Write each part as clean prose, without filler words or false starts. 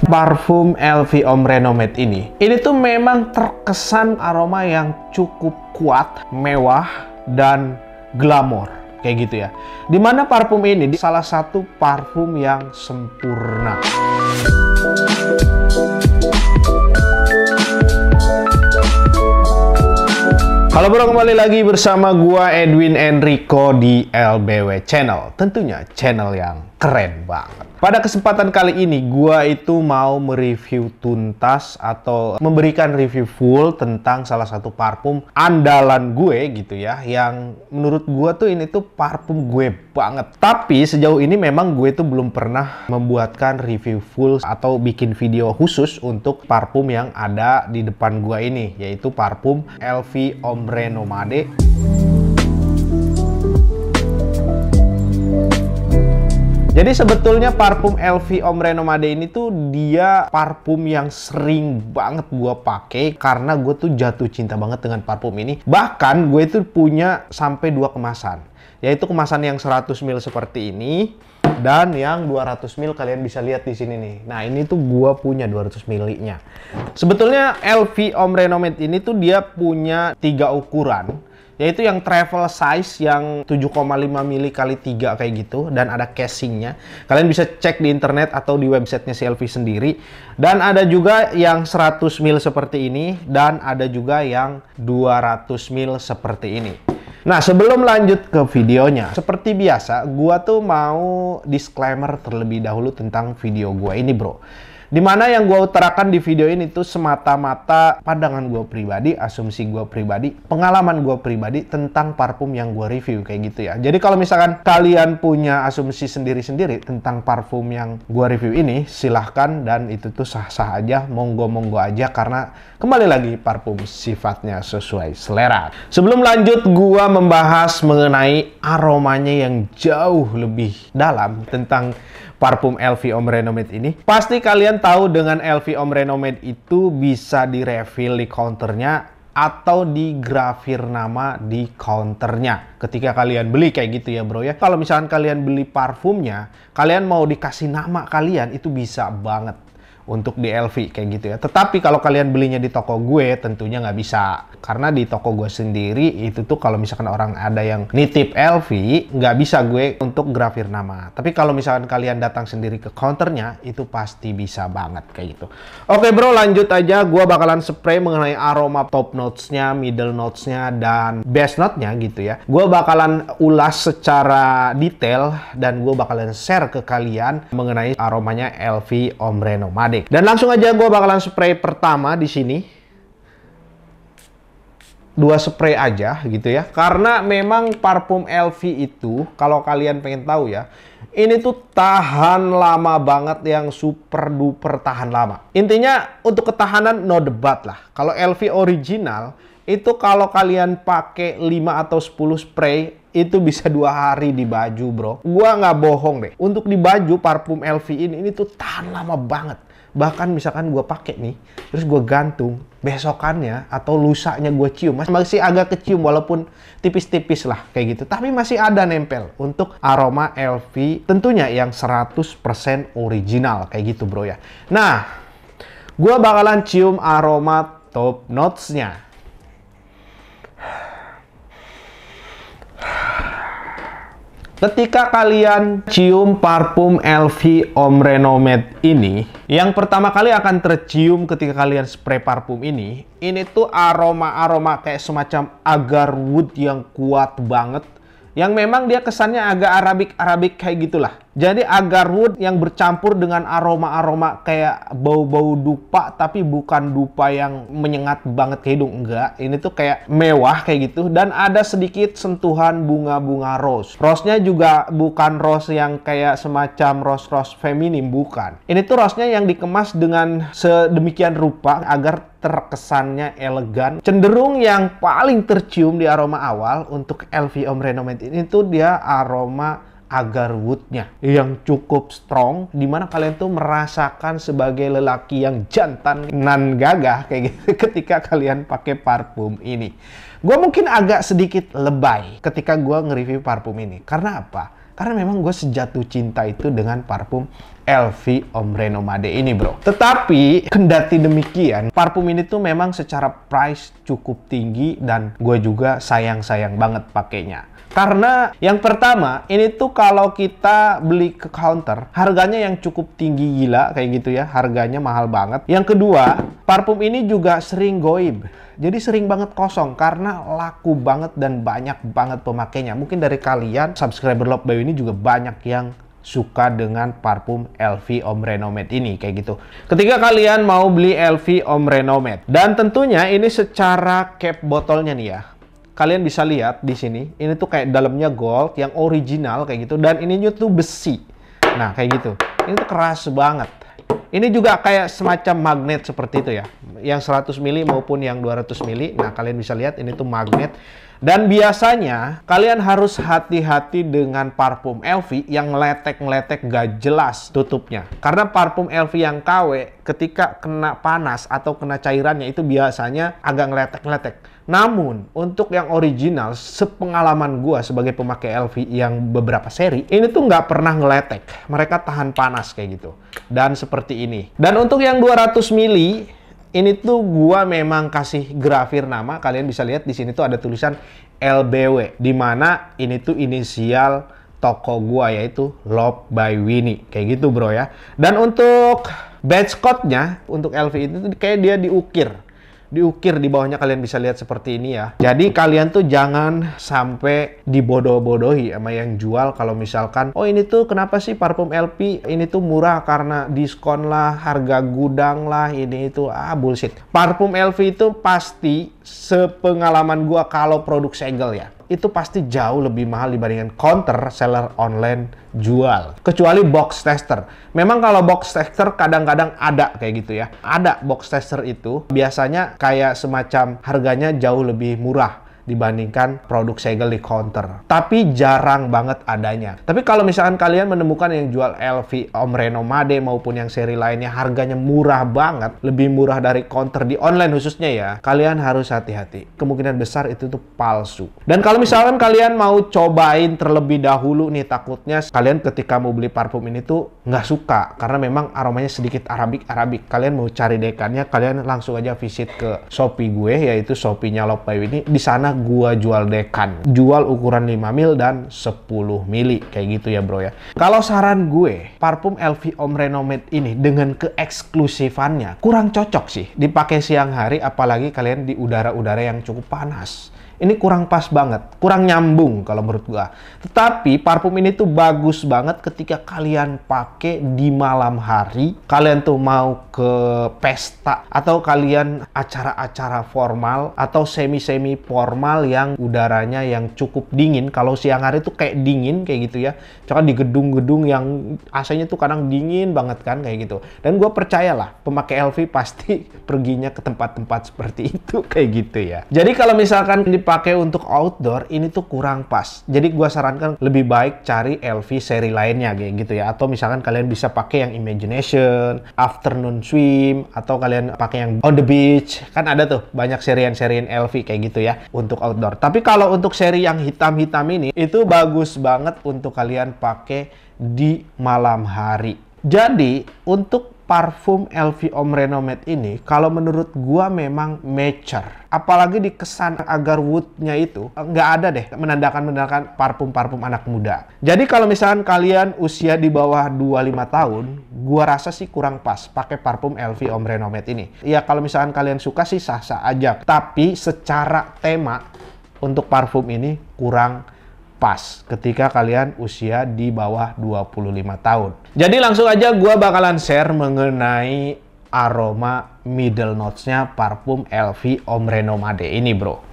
Parfum LV Homme Renomade ini tuh memang terkesan aroma yang cukup kuat, mewah, dan glamor. Kayak gitu ya. Dimana parfum ini salah satu parfum yang sempurna. Halo bro, kembali lagi bersama gua Edwin Enrico di LBW Channel. Tentunya channel yang keren banget. Pada kesempatan kali ini gua itu mau mereview tuntas atau memberikan review full tentang salah satu parfum andalan gue gitu ya, yang menurut gua tuh ini tuh parfum gue banget. Tapi sejauh ini memang gue tuh belum pernah membuatkan review full atau bikin video khusus untuk parfum yang ada di depan gua ini, yaitu parfum LV Homme Renomade. Jadi sebetulnya parfum LV Homme Renomade ini tuh dia parfum yang sering banget gue pakai karena gue tuh jatuh cinta banget dengan parfum ini. Bahkan gue itu punya sampai 2 kemasan, yaitu kemasan yang 100 ml seperti ini dan yang 200 ml. Kalian bisa lihat di sini nih. Nah, ini tuh gue punya 200 ml-nya. Sebetulnya LV Homme Renomade ini tuh dia punya 3 ukuran, yaitu yang travel size yang 7,5 mili kali 3 kayak gitu, dan ada casingnya. Kalian bisa cek di internet atau di websitenya si LV sendiri. Dan ada juga yang 100 ml seperti ini, dan ada juga yang 200 ml seperti ini. Nah, sebelum lanjut ke videonya, seperti biasa, gua tuh mau disclaimer terlebih dahulu tentang video gua ini, bro. Dimana yang gue utarakan di video ini tuh semata-mata pandangan gue pribadi, asumsi gue pribadi, pengalaman gue pribadi tentang parfum yang gue review kayak gitu ya. Jadi kalau misalkan kalian punya asumsi sendiri-sendiri tentang parfum yang gue review ini, silahkan, dan itu tuh sah-sah aja, monggo-monggo aja, karena kembali lagi parfum sifatnya sesuai selera. Sebelum lanjut, gue membahas mengenai aromanya yang jauh lebih dalam tentang parfum LV Homme Renomade ini. Pasti kalian tahu dengan LV Homme Renomade itu bisa di-refill di counternya atau digrafir nama di counternya ketika kalian beli kayak gitu ya bro ya. Kalau misalkan kalian beli parfumnya, kalian mau dikasih nama kalian, itu bisa banget untuk di LV kayak gitu ya. Tetapi kalau kalian belinya di toko gue, tentunya nggak bisa, karena di toko gue sendiri itu tuh kalau misalkan orang ada yang nitip LV, nggak bisa gue untuk grafir nama. Tapi kalau misalkan kalian datang sendiri ke counternya, itu pasti bisa banget kayak gitu. Oke bro, lanjut aja. Gue bakalan spray mengenai aroma top notes-nya, middle notes-nya, dan base note-nya gitu ya. Gue bakalan ulas secara detail dan gue bakalan share ke kalian mengenai aromanya LV Homme Renomade. Dan langsung aja gue bakalan spray pertama di sini. 2 spray aja gitu ya. Karena memang parfum LV itu, kalau kalian pengen tahu ya, ini tuh tahan lama banget, yang super duper tahan lama. Intinya untuk ketahanan no debat lah. Kalau LV original itu kalau kalian pakai 5 atau 10 spray itu bisa 2 hari di baju bro. Gua nggak bohong deh. Untuk di baju parfum LV ini tuh tahan lama banget. Bahkan misalkan gue pakai nih, terus gue gantung, besokannya atau lusanya gue cium, masih agak kecium walaupun tipis-tipis lah kayak gitu. Tapi masih ada nempel untuk aroma LV tentunya yang 100% original kayak gitu bro ya. Nah, gue bakalan cium aroma top notes-nya. Ketika kalian cium parfum LV Homme Renomade ini, yang pertama kali akan tercium ketika kalian spray parfum ini tuh aroma-aroma kayak semacam agar wood yang kuat banget, yang memang dia kesannya agak Arabik kayak gitulah. Jadi agar wood yang bercampur dengan aroma-aroma kayak bau-bau dupa, tapi bukan dupa yang menyengat banget ke hidung, enggak. Ini tuh kayak mewah kayak gitu, dan ada sedikit sentuhan bunga-bunga rose. Rose-nya juga bukan rose yang kayak semacam rose-rose feminim, bukan. Ini tuh rose-nya yang dikemas dengan sedemikian rupa agar terkesannya elegan. Cenderung yang paling tercium di aroma awal untuk LV Homme Renomade ini tuh dia aroma agar woodnya yang cukup strong, dimana kalian tuh merasakan sebagai lelaki yang jantan nan gagah kayak gitu ketika kalian pakai parfum ini. Gue mungkin agak sedikit lebay ketika gue nge-review parfum ini. Karena apa? Karena memang gue sejatuh cinta itu dengan parfum LV Ombre Nomade ini, bro. Tetapi kendati demikian, parfum ini tuh memang secara price cukup tinggi dan gue juga sayang-sayang banget pakainya. Karena yang pertama, ini tuh kalau kita beli ke counter, harganya yang cukup tinggi gila kayak gitu ya, harganya mahal banget. Yang kedua, parfum ini juga sering goib. Jadi sering banget kosong karena laku banget dan banyak banget pemakainya. Mungkin dari kalian, subscriber Love Bayu ini juga banyak yang suka dengan parfum LV Ombre Nomade ini kayak gitu. Ketika kalian mau beli LV Ombre Nomade, dan tentunya ini secara cap botolnya nih ya. Kalian bisa lihat di sini, ini tuh kayak dalamnya gold yang original kayak gitu, dan ininya tuh besi. Nah, kayak gitu. Ini tuh keras banget. Ini juga kayak semacam magnet seperti itu ya. Yang 100 mili maupun yang 200 mili. Nah, kalian bisa lihat ini tuh magnet. Dan biasanya kalian harus hati-hati dengan parfum LV yang ngeletek-ngeletek gak jelas tutupnya. Karena parfum LV yang KW ketika kena panas atau kena cairannya itu biasanya agak ngeletek-ngeletek. Namun untuk yang original, sepengalaman gua sebagai pemakai LV yang beberapa seri, ini tuh nggak pernah ngeletek. Mereka tahan panas kayak gitu. Dan seperti ini. Dan untuk yang 200 mili, ini tuh gua memang kasih grafir nama. Kalian bisa lihat di sini tuh ada tulisan LBW, di mana ini tuh inisial toko gua, yaitu Love by Winnie. Kayak gitu, bro ya. Dan untuk badge code-nya untuk LV itu tuh kayak dia diukir di bawahnya, kalian bisa lihat seperti ini ya. Jadi kalian tuh jangan sampai dibodoh-bodohi sama yang jual. Kalau misalkan, oh ini tuh kenapa sih parfum LV ini tuh murah karena diskon lah, harga gudang lah, ini itu bullshit. Parfum LV itu pasti, sepengalaman gua kalau produk segel ya, itu pasti jauh lebih mahal dibandingkan counter seller online jual. Kecuali box tester. Memang kalau box tester kadang-kadang ada kayak gitu ya. Ada box tester itu biasanya kayak semacam harganya jauh lebih murah dibandingkan produk segel di counter. Tapi jarang banget adanya. Tapi kalau misalkan kalian menemukan yang jual LV Ombre Nomade maupun yang seri lainnya harganya murah banget, lebih murah dari counter di online khususnya ya, kalian harus hati-hati. Kemungkinan besar itu tuh palsu. Dan kalau misalkan kalian mau cobain terlebih dahulu nih, takutnya kalian ketika mau beli parfum ini tuh nggak suka karena memang aromanya sedikit Arabik. Kalian mau cari dekannya, kalian langsung aja visit ke Shopee gue, yaitu Shopee-nya Love by Winnie. Di sana gua jual dekan, jual ukuran 5 mil dan 10 mili kayak gitu ya, bro ya. Kalau saran gue, parfum LV Ombre Nomade ini dengan keeksklusifannya kurang cocok sih dipakai siang hari, apalagi kalian di udara-udara yang cukup panas. Ini kurang pas banget, kurang nyambung kalau menurut gua. Tetapi parfum ini tuh bagus banget ketika kalian pakai di malam hari, kalian tuh mau ke pesta atau kalian acara-acara formal atau semi-semi formal yang udaranya yang cukup dingin. Kalau siang hari tuh kayak dingin kayak gitu ya. Coba di gedung-gedung yang AC-nya tuh kadang dingin banget kan kayak gitu. Dan gua percayalah pemakai LV pasti perginya ke tempat-tempat seperti itu kayak gitu ya. Jadi kalau misalkan dipakai untuk outdoor, ini tuh kurang pas. Jadi gua sarankan lebih baik cari LV seri lainnya kayak gitu ya. Atau misalkan kalian bisa pakai yang Imagination, Afternoon Swim, atau kalian pakai yang On the Beach. Kan ada tuh banyak serian-serian LV kayak gitu ya untuk outdoor. Tapi kalau untuk seri yang hitam-hitam ini, itu bagus banget untuk kalian pakai di malam hari. Jadi untuk parfum LV Ombre Nomade ini, kalau menurut gua memang mature. Apalagi di kesan agar woodnya itu, nggak ada deh menandakan parfum-parfum anak muda. Jadi kalau misalkan kalian usia di bawah 25 tahun, gua rasa sih kurang pas pakai parfum LV Ombre Nomade ini. Ya kalau misalkan kalian suka sih sah-sah aja. Tapi secara tema untuk parfum ini kurang pas ketika kalian usia di bawah 25 tahun. Jadi langsung aja gua bakalan share mengenai aroma middle notes-nya parfum LV Ombre Nomade ini, bro.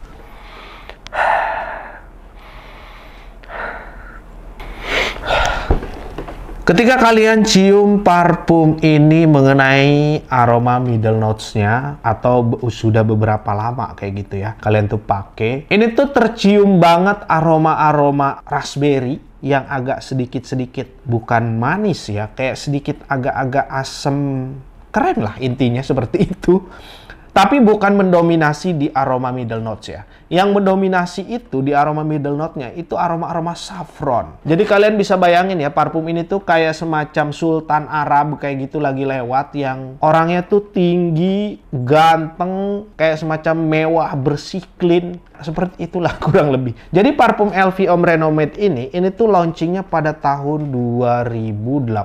Ketika kalian cium parfum ini mengenai aroma middle notes-nya atau sudah beberapa lama kayak gitu ya, kalian tuh pakai, ini tuh tercium banget aroma-aroma raspberry yang agak sedikit-sedikit bukan manis ya, kayak sedikit agak-agak asem, keren lah intinya seperti itu. Tapi bukan mendominasi di aroma middle notes ya. Yang mendominasi itu di aroma middle note-nya itu aroma-aroma saffron. Jadi kalian bisa bayangin ya, parfum ini tuh kayak semacam sultan Arab kayak gitu lagi lewat, yang orangnya tuh tinggi, ganteng, kayak semacam mewah, bersih, clean. Seperti itulah kurang lebih. Jadi parfum LV Homme Renommade ini tuh launchingnya pada tahun 2018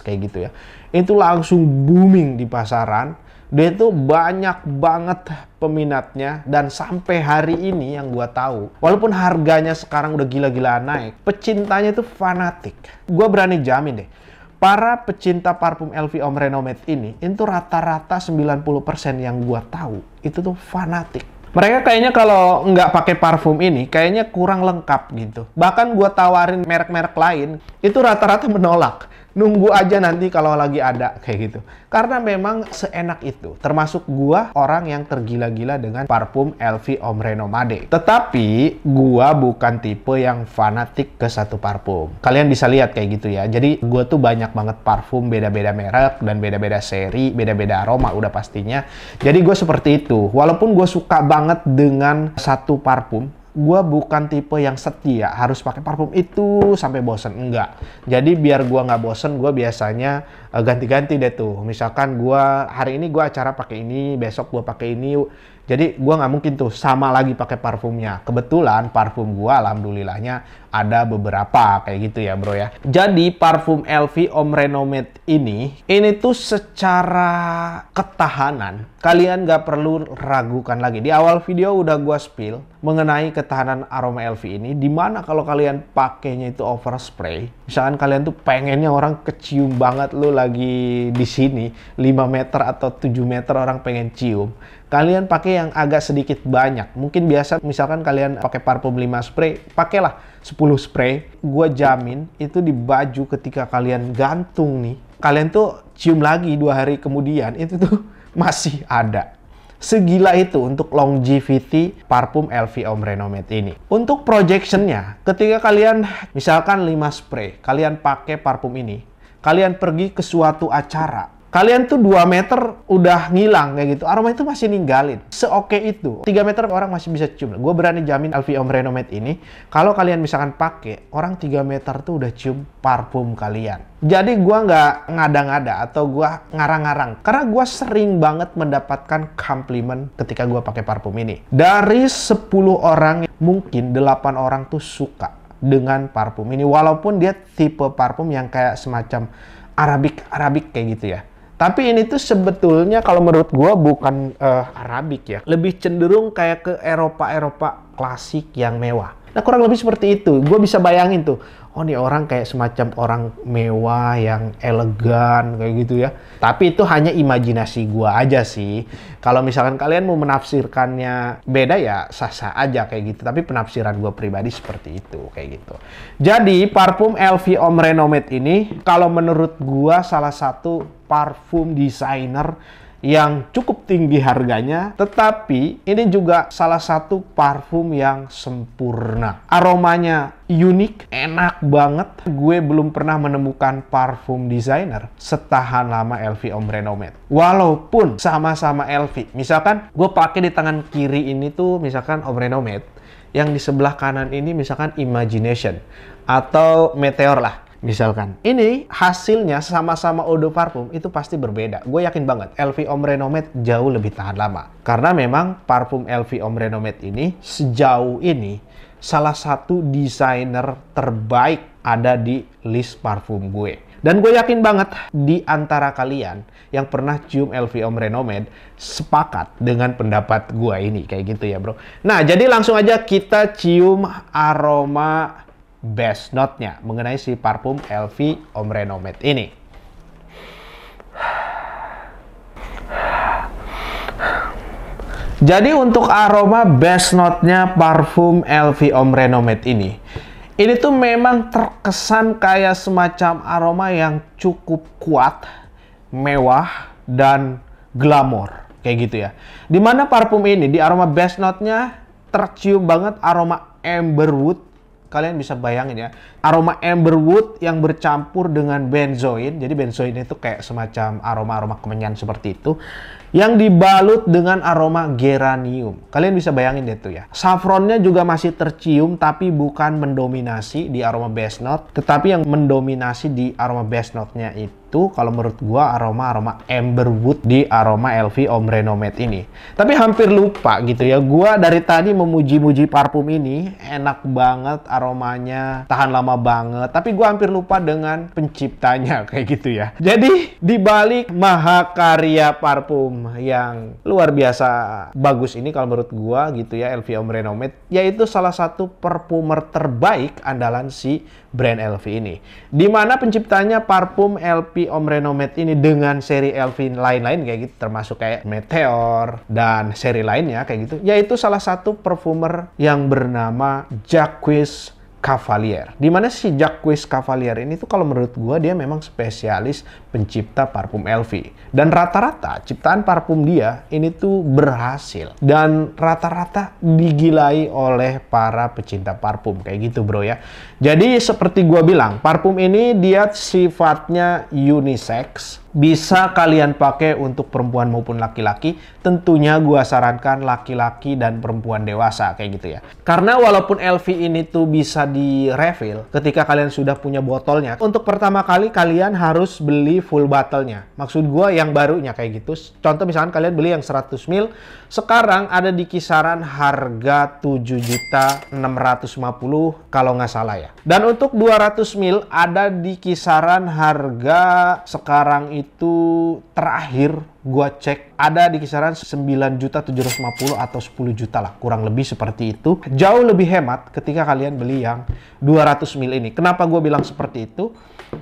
kayak gitu ya. Itu langsung booming di pasaran. Dia tuh banyak banget peminatnya, dan sampai hari ini yang gua tahu, walaupun harganya sekarang udah gila-gilaan naik, pecintanya tuh fanatik. Gua berani jamin deh, para pecinta parfum LV Homme Renommade ini itu rata-rata 90% yang gua tahu itu tuh fanatik. Mereka kayaknya kalau nggak pakai parfum ini, kayaknya kurang lengkap gitu. Bahkan gua tawarin merek-merek lain, itu rata-rata menolak. Nunggu aja nanti kalau lagi ada, kayak gitu. Karena memang seenak itu. Termasuk gua orang yang tergila-gila dengan parfum LV Homme Renommade. Tetapi gua bukan tipe yang fanatik ke satu parfum. Kalian bisa lihat kayak gitu ya. Jadi gua tuh banyak banget parfum, beda-beda merek dan beda-beda seri, beda-beda aroma udah pastinya. Jadi gue seperti itu. Walaupun gue suka banget dengan satu parfum, gue bukan tipe yang setia harus pakai parfum itu sampai bosen, enggak. Jadi biar gue nggak bosen, gue biasanya ganti-ganti deh tuh. Misalkan gue hari ini gue acara pakai ini, besok gue pakai ini. Jadi gue nggak mungkin tuh sama lagi pakai parfumnya. Kebetulan parfum gue alhamdulillahnya ada beberapa kayak gitu ya bro ya. Jadi parfum LV Homme Renommade ini tuh secara ketahanan kalian nggak perlu ragukan lagi. Di awal video udah gue spill mengenai ketahanan aroma LV ini, dimana kalau kalian pakainya itu overspray, misalkan kalian tuh pengennya orang kecium banget, lu lagi di sini 5 meter atau 7 meter orang pengen cium, kalian pakai yang agak sedikit banyak. Mungkin biasa misalkan kalian pakai parfum 5 spray, pakailah 10 spray. Gue jamin itu di baju ketika kalian gantung nih, kalian tuh cium lagi 2 hari kemudian itu tuh masih ada. Segila itu untuk longevity parfum LV Homme Renommade ini. Untuk projectionnya, ketika kalian misalkan 5 spray, kalian pakai parfum ini, kalian pergi ke suatu acara, kalian tuh 2 meter udah ngilang kayak gitu. Aroma itu masih ninggalin. Seoke itu. 3 meter orang masih bisa cium. Gue berani jamin LV Homme Renommade ini, kalau kalian misalkan pakai, orang 3 meter tuh udah cium parfum kalian. Jadi gue nggak ngada-ngada atau gue ngarang-ngarang. Karena gue sering banget mendapatkan komplimen ketika gue pakai parfum ini. Dari 10 orang, mungkin 8 orang tuh suka dengan parfum ini. Walaupun dia tipe parfum yang kayak semacam Arabic kayak gitu ya. Tapi ini tuh sebetulnya kalau menurut gue bukan Arabic ya. Lebih cenderung kayak ke Eropa klasik yang mewah. Nah kurang lebih seperti itu. Gue bisa bayangin tuh, oh nih orang kayak semacam orang mewah yang elegan kayak gitu ya. Tapi itu hanya imajinasi gue aja sih. Kalau misalkan kalian mau menafsirkannya beda ya sah-sah aja kayak gitu. Tapi penafsiran gue pribadi seperti itu kayak gitu. Jadi parfum LV Homme Renommade ini kalau menurut gue salah satu parfum desainer yang cukup tinggi harganya, tetapi ini juga salah satu parfum yang sempurna. Aromanya unik, enak banget. Gue belum pernah menemukan parfum desainer setahan lama LV Homme Renommade. Walaupun sama-sama LV. Misalkan gue pakai di tangan kiri ini tuh misalkan Homme Renommade, yang di sebelah kanan ini misalkan Imagination atau Meteor lah. Misalkan, ini hasilnya sama-sama eau de parfum itu pasti berbeda. Gue yakin banget LV Homme Renommade jauh lebih tahan lama. Karena memang parfum LV Homme Renommade ini sejauh ini salah satu desainer terbaik ada di list parfum gue. Dan gue yakin banget di antara kalian yang pernah cium LV Homme Renommade sepakat dengan pendapat gue ini. Kayak gitu ya bro. Nah jadi langsung aja kita cium aroma best note-nya mengenai si parfum LV Homme Renommade ini. Jadi untuk aroma best note-nya parfum LV Homme Renommade ini tuh memang terkesan kayak semacam aroma yang cukup kuat, mewah, dan glamor. Kayak gitu ya. Dimana parfum ini di aroma best note-nya tercium banget aroma amberwood. Kalian bisa bayangin ya, aroma amberwood yang bercampur dengan benzoin. Jadi benzoin itu kayak semacam aroma-aroma kemenyan seperti itu. yang dibalut dengan aroma geranium. Kalian bisa bayangin deh tuh ya. Saffronnya juga masih tercium tapi bukan mendominasi di aroma base note, tetapi yang mendominasi di aroma base note-nya itu kalau menurut gua aroma amberwood di aroma LV Ombre Nomade ini. Tapi hampir lupa gitu ya. Gua dari tadi memuji-muji parfum ini, enak banget aromanya, tahan lama banget. Tapi gua hampir lupa dengan penciptanya kayak gitu ya. Jadi di balik mahakarya parfum yang luar biasa bagus ini kalau menurut gua gitu ya, LV Ombre Nomade, yaitu salah satu parfumer terbaik andalan si brand LV ini. Dimana penciptanya parfum LV Ombre Nomade ini dengan seri LV lain-lain kayak gitu, termasuk kayak Meteor dan seri lainnya kayak gitu, yaitu salah satu parfumer yang bernama Jacques Cavalier. Dimana si Jacques Cavalier ini tuh kalau menurut gua dia memang spesialis pencipta parfum LV. Dan rata-rata ciptaan parfum dia ini tuh berhasil. Dan rata-rata digilai oleh para pecinta parfum kayak gitu bro ya. Jadi seperti gua bilang, parfum ini dia sifatnya unisex. Bisa kalian pakai untuk perempuan maupun laki-laki. Tentunya gua sarankan laki-laki dan perempuan dewasa kayak gitu ya. Karena walaupun LV ini tuh bisa di refill ketika kalian sudah punya botolnya, untuk pertama kali kalian harus beli full bottle-nya. Maksud gua yang barunya kayak gitu. Contoh misalkan kalian beli yang 100 ml, sekarang ada di kisaran harga 7.650 kalau nggak salah ya. Dan untuk 200 ml ada di kisaran harga sekarang itu terakhir gua cek ada di kisaran 9.750 atau 10 juta lah, kurang lebih seperti itu. Jauh lebih hemat ketika kalian beli yang 200 ml ini. Kenapa gua bilang seperti itu?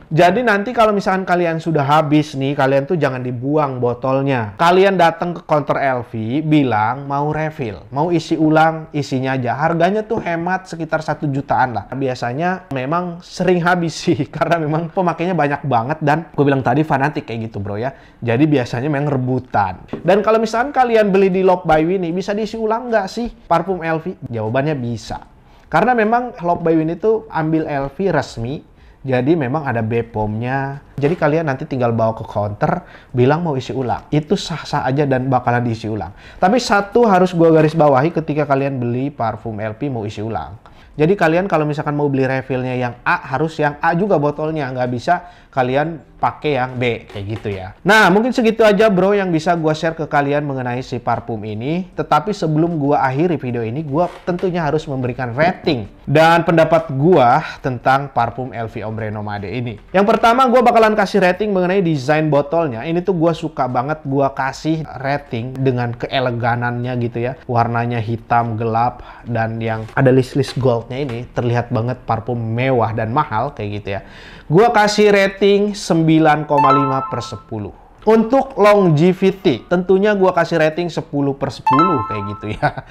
Jadi nanti kalau misalkan kalian sudah habis nih, kalian tuh jangan dibuang botolnya. Kalian datang ke counter LV, bilang mau refill, mau isi ulang, isinya aja. Harganya tuh hemat sekitar 1 jutaan lah. Biasanya memang sering habis sih, karena memang pemakainya banyak banget dan gue bilang tadi fanatik kayak gitu bro ya. Jadi biasanya memang rebutan. Dan kalau misalkan kalian beli di Love by Winnie, bisa diisi ulang nggak sih parfum LV? Jawabannya bisa. Karena memang Love by Winnie itu ambil LV resmi. Jadi memang ada BPOM-nya. Jadi kalian nanti tinggal bawa ke counter, bilang mau isi ulang. Itu sah-sah aja dan bakalan diisi ulang. Tapi satu harus gua garis bawahi ketika kalian beli parfum LV mau isi ulang. Jadi kalian kalau misalkan mau beli refillnya yang A, harus yang A juga botolnya. Nggak bisa kalian pakai yang B, kayak gitu ya. Nah, mungkin segitu aja bro yang bisa gua share ke kalian mengenai si parfum ini. Tetapi sebelum gua akhiri video ini, gua tentunya harus memberikan rating dan pendapat gua tentang parfum LV Ombre Nomade ini. Yang pertama, gua bakalan kasih rating mengenai desain botolnya. Ini tuh gua suka banget, gua kasih rating dengan keeleganannya gitu ya. Warnanya hitam, gelap, dan yang ada list-list goldnya ini terlihat banget parfum mewah dan mahal kayak gitu ya. Gua kasih rating 9,5/10. Untuk longevity, tentunya gua kasih rating 10/10 kayak gitu ya.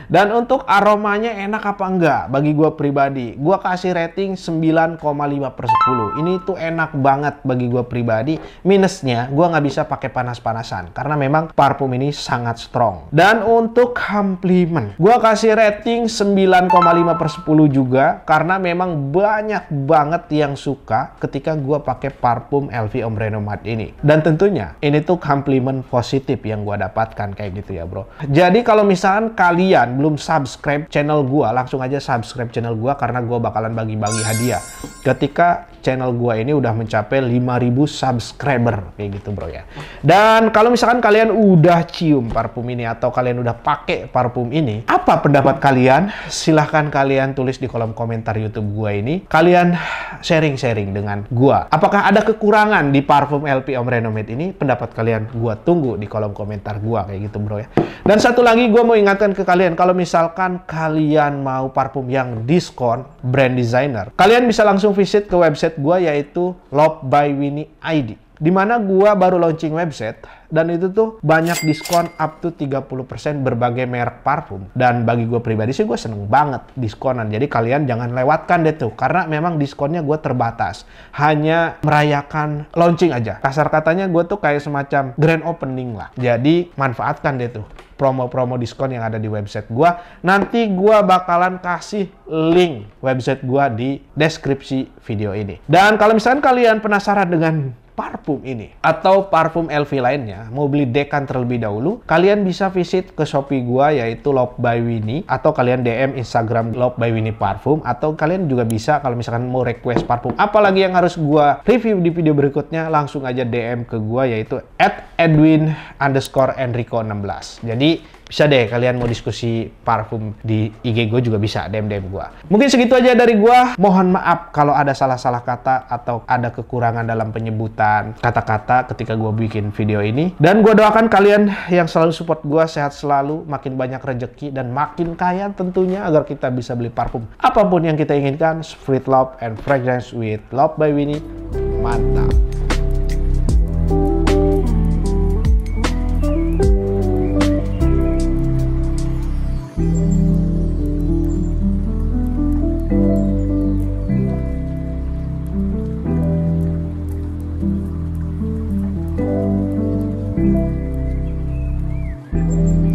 Dan untuk aromanya enak apa enggak? Bagi gua pribadi, gua kasih rating 9,5/10. Ini tuh enak banget bagi gua pribadi. Minusnya, gua nggak bisa pakai panas-panasan karena memang parfum ini sangat strong. Dan untuk komplimen, gua kasih rating 9,5/10 juga karena memang banyak banget yang suka ketika gua pakai parfum LV Ombre Nomade ini. Dan tentunya ini tuh komplimen positif yang gua dapatkan kayak gitu ya bro. Jadi kalau misalkan kalian belum subscribe channel gua, langsung aja subscribe channel gua karena gua bakalan bagi-bagi hadiah ketika channel gua ini udah mencapai 5.000 subscriber kayak gitu bro ya. Dan kalau misalkan kalian udah cium parfum ini atau kalian udah pakai parfum ini, apa pendapat kalian? Silahkan kalian tulis di kolom komentar YouTube gua ini. Kalian sharing-sharing dengan gua. Apakah ada kekurangan di parfum LV Ombre Nomade ini? Pendapat kalian gua tunggu di kolom komentar gua kayak gitu bro ya. Dan satu lagi gua mau ingatkan ke kalian, kalau misalkan kalian mau parfum yang diskon brand designer, kalian bisa langsung visit ke website gua yaitu Love by Winnie ID. Dimana gua baru launching website dan itu tuh banyak diskon up to 30% berbagai merek parfum. Dan bagi gue pribadi sih gue seneng banget diskonan. Jadi kalian jangan lewatkan deh tuh karena memang diskonnya gue terbatas. Hanya merayakan launching aja. Kasar katanya gue tuh kayak semacam grand opening lah. Jadi manfaatkan deh tuh promo-promo diskon yang ada di website gua. Nanti gua bakalan kasih link website gua di deskripsi video ini. Dan kalau misalkan kalian penasaran dengan parfum ini atau parfum LV lainnya, mau beli Decan terlebih dahulu, kalian bisa visit ke Shopee gua yaitu Love by Winnie, atau kalian DM Instagram Love by Winnie Parfum, atau kalian juga bisa kalau misalkan mau request parfum apalagi yang harus gua review di video berikutnya, langsung aja DM ke gua yaitu @edwin_enrico16. Jadi bisa deh kalian mau diskusi parfum di IG gue juga bisa DM gue. Mungkin segitu aja dari gue. Mohon maaf kalau ada salah-salah kata atau ada kekurangan dalam penyebutan kata-kata ketika gue bikin video ini. Dan gue doakan kalian yang selalu support gue sehat selalu, makin banyak rezeki dan makin kaya tentunya agar kita bisa beli parfum apapun yang kita inginkan. Sweet love and fragrance with Love by Winnie. Mantap.